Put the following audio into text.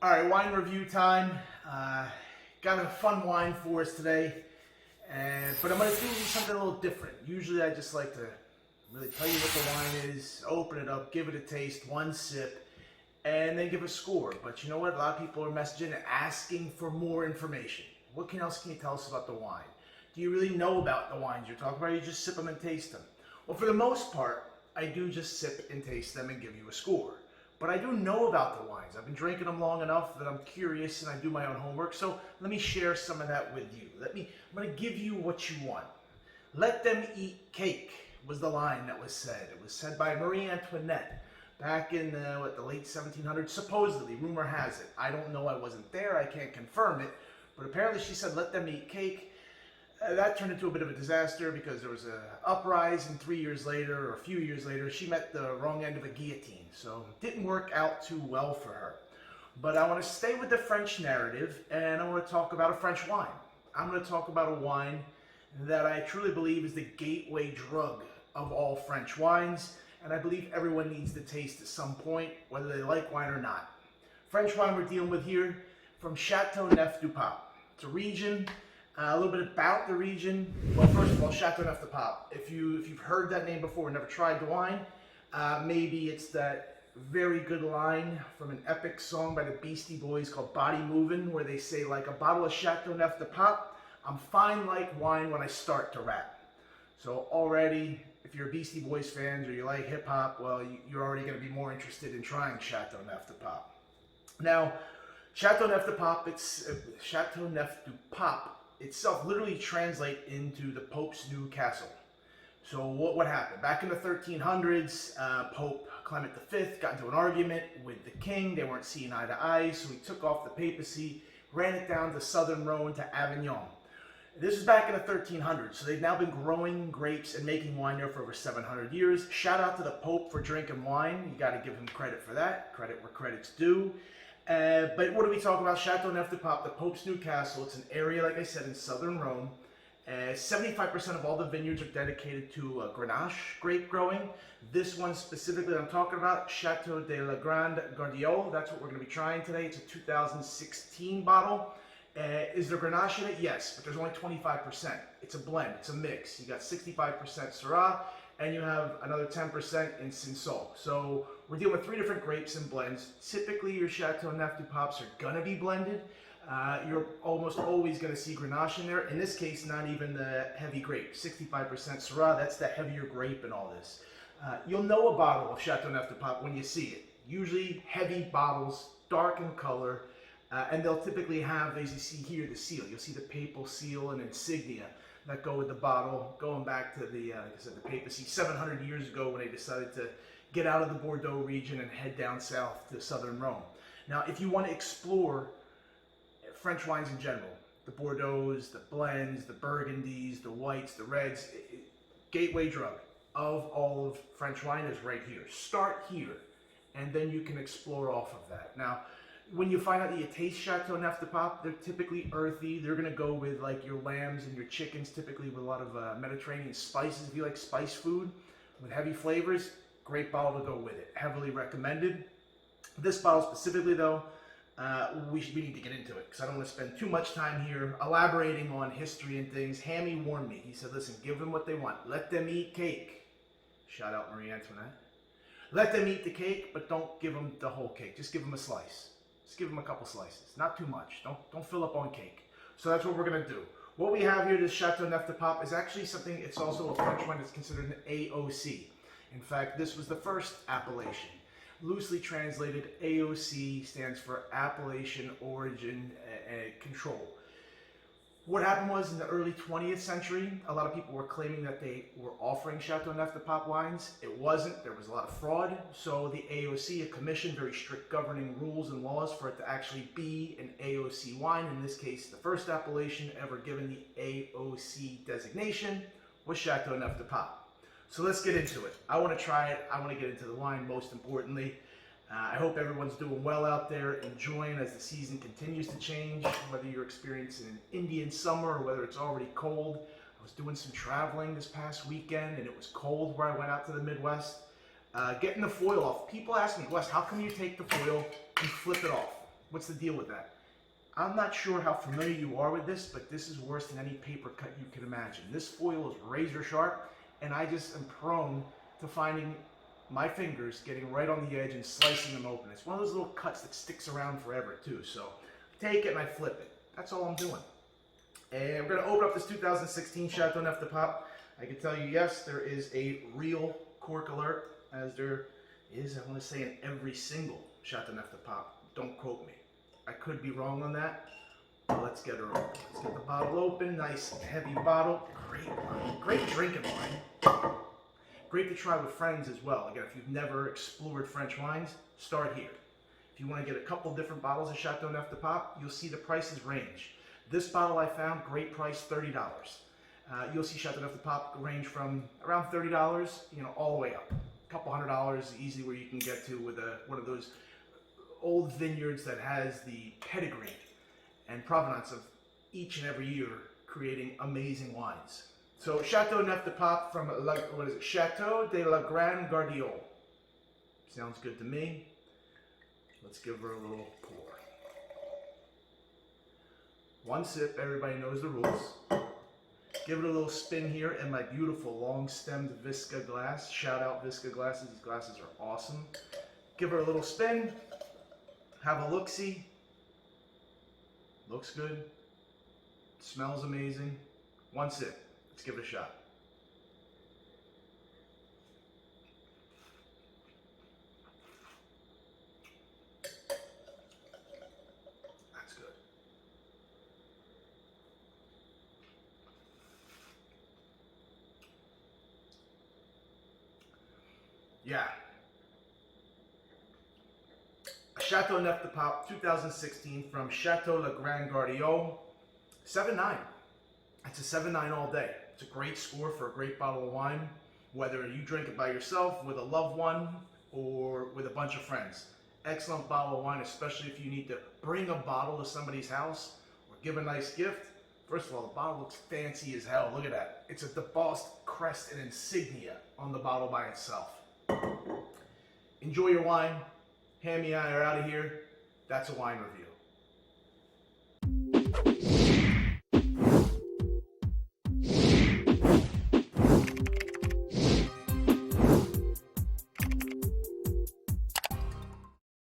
All right, wine review time. Got a fun wine for us today, but I'm going to do something a little different. Usually I just like to really tell you what the wine is, open it up, give it a taste, one sip, and then give a score. But you know what? A lot of people are messaging and asking for more information. What else can you tell us about the wine? Do you really know about the wines you're talking about, or you just sip them and taste them? Well, for the most part, I do just sip and taste them and give you a score. But I do know about the wines. I've been drinking them long enough that I'm curious and I do my own homework. So let me share some of that with you. I'm going to give you what you want. Let them eat cake was the line that was said. It was said by Marie Antoinette back in the late 1700s, supposedly. Rumor has it. I don't know. I wasn't there. I can't confirm it. But apparently she said, let them eat cake. That turned into a bit of a disaster because there was an uprising 3 years later, or a few years later. She met the wrong end of a guillotine, so it didn't work out too well for her. But I want to stay with the French narrative, and I want to talk about a French wine. I'm going to talk about a wine that I truly believe is the gateway drug of all French wines, and I believe everyone needs to taste at some point, whether they like wine or not. French wine we're dealing with here from Chateauneuf du Pape. It's a region. A little bit about the region. Well, first of all, Chateauneuf du Pape. If you've heard that name before and never tried the wine, maybe it's that very good line from an epic song by the Beastie Boys called Body Movin', where they say, like a bottle of Chateauneuf du Pape, I'm fine like wine when I start to rap. So already, if you're a Beastie Boys fan or you like hip hop, well, you're already going to be more interested in trying Chateauneuf du Pape. Now, Chateauneuf du Pape itself literally translate into the Pope's new castle. So what happened? Back in the 1300s, Pope Clement V got into an argument with the king. They weren't seeing eye to eye, so he took off the papacy, ran it down the southern Rhone to Avignon. This is back in the 1300s, so they've now been growing grapes and making wine there for over 700 years. Shout out to the Pope for drinking wine. You got to give him credit for that. Credit where credit's due. But what do we talk about? Chateauneuf du Pape, the Pope's new castle. It's an area, like I said, in southern Rome. 75% of all the vineyards are dedicated to Grenache grape growing. This one specifically that I'm talking about, Chateau de la Grande Gardiolle, that's what we're going to be trying today. It's a 2016 bottle. Is there Grenache in it? Yes, but there's only 25%. It's a blend, it's a mix. You got 65% Syrah, and you have another 10% in Cinsault. So we're dealing with 3 different grapes and blends. Typically, your Chateauneuf du Papes are going to be blended. You're almost always going to see Grenache in there. In this case, not even the heavy grape. 65% Syrah, that's the heavier grape in all this. You'll know a bottle of Chateauneuf du Pape when you see it. Usually heavy bottles, dark in color, and they'll typically have, as you see here, the seal. You'll see the papal seal and insignia that go with the bottle, going back to the, like I said, the papacy 700 years ago when they decided to get out of the Bordeaux region and head down south to southern Rome. Now, if you want to explore French wines in general, the Bordeaux's, the blends, the Burgundies, the whites, the reds, gateway drug of all of French wine is right here. Start here, and then you can explore off of that. Now, when you find out that you taste Chateauneuf du Pape, they're typically earthy. They're going to go with like your lambs and your chickens, typically with a lot of Mediterranean spices. If you like spice food with heavy flavors, great bottle to go with it. Heavily recommended. This bottle specifically, though, we need to get into it because I don't want to spend too much time here elaborating on history and things. Hammy warned me. He said, listen, give them what they want. Let them eat cake. Shout out Marie Antoinette. Let them eat the cake, but don't give them the whole cake. Just give them a slice. Just give them a couple slices, not too much. Don't fill up on cake. So that's what we're going to do. What we have here, this Chateauneuf du Pape, is actually something, it's also a French wine that's considered an AOC. In fact, this was the first appellation. Loosely translated, AOC stands for Appellation Origin Control. What happened was in the early 20th century, a lot of people were claiming that they were offering Chateauneuf du Pape wines. It wasn't. There was a lot of fraud. So the AOC, a commission, very strict governing rules and laws for it to actually be an AOC wine. In this case, the first appellation ever given the AOC designation was Chateauneuf du Pape. So let's get into it. I want to try it. I want to get into the wine most importantly. I hope everyone's doing well out there, enjoying as the season continues to change, whether you're experiencing an Indian summer or whether it's already cold. I was doing some traveling this past weekend and it was cold where I went out to the Midwest. Getting the foil off. People ask me, Wes, how come you take the foil and flip it off? What's the deal with that? I'm not sure how familiar you are with this, but this is worse than any paper cut you can imagine. This foil is razor sharp, and I just am prone to finding my fingers getting right on the edge and slicing them open. It's one of those little cuts that sticks around forever too. So I take it and I flip it. That's all I'm doing. And we're going to open up this 2016 Chateauneuf du Pape. I can tell you, yes, there is a real cork alert, as there is, I want to say, in every single Chateauneuf du Pape. Don't quote me. I could be wrong on that. But let's get her open. Let's get the bottle open. Nice heavy bottle. Great wine. Great drinking wine. Great to try with friends as well. Again, if you've never explored French wines, start here. If you want to get a couple different bottles of Chateauneuf du Pape, you'll see the prices range. This bottle I found, great price, $30. You'll see Chateauneuf du Pape range from around $30, all the way up. A couple $100 easily where you can get to with one of those old vineyards that has the pedigree and provenance of each and every year creating amazing wines. So Chateauneuf du Pape from Chateau de la Grande Gardiolle. Sounds good to me. Let's give her a little pour. One sip, everybody knows the rules. Give it a little spin here in my beautiful long-stemmed Visca glass. Shout out Visca glasses, these glasses are awesome. Give her a little spin. Have a look-see. Looks good. Smells amazing. One sip. Let's give it a shot. That's good. Yeah. Chateauneuf du Pape 2016 from Chateau La Grande Gardiolle. 7.9. It's a 7.9 all day. It's a great score for a great bottle of wine, whether you drink it by yourself, with a loved one, or with a bunch of friends. Excellent bottle of wine, especially if you need to bring a bottle to somebody's house or give a nice gift. First of all, the bottle looks fancy as hell. Look at that. It's a embossed crest and insignia on the bottle by itself. Enjoy your wine. Hammy and I are out of here. That's a wine review.